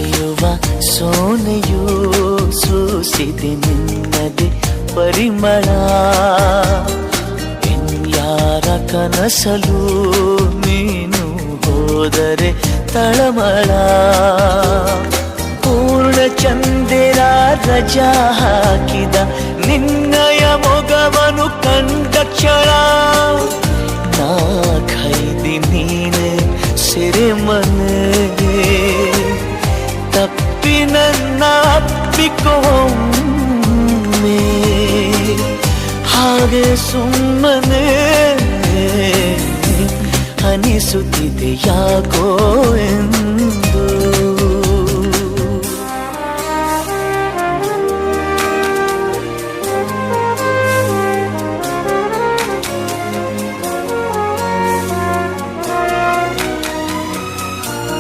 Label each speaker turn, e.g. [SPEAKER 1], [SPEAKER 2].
[SPEAKER 1] ಹೊಳೆಯುವ ಸೋನೆಯೂ ಸೂಸಿದೆ ನಿನ್ನದೆ ಪರಿಮಳ. ಯಾರ ಕನಸಲು ನೀನು ಹೋದರೆ ತಳಮಳ. ಪೂರ್ಣ ಚಂದಿರ ರಜಾ ಹಾಕಿದ ನಿನ್ನಯ ಮೊಗವನು ಕಂಡ ಕ್ಷಣ ನಾ ಖೈದಿ ನೀನೆ ಸೆರೆಮನೆ.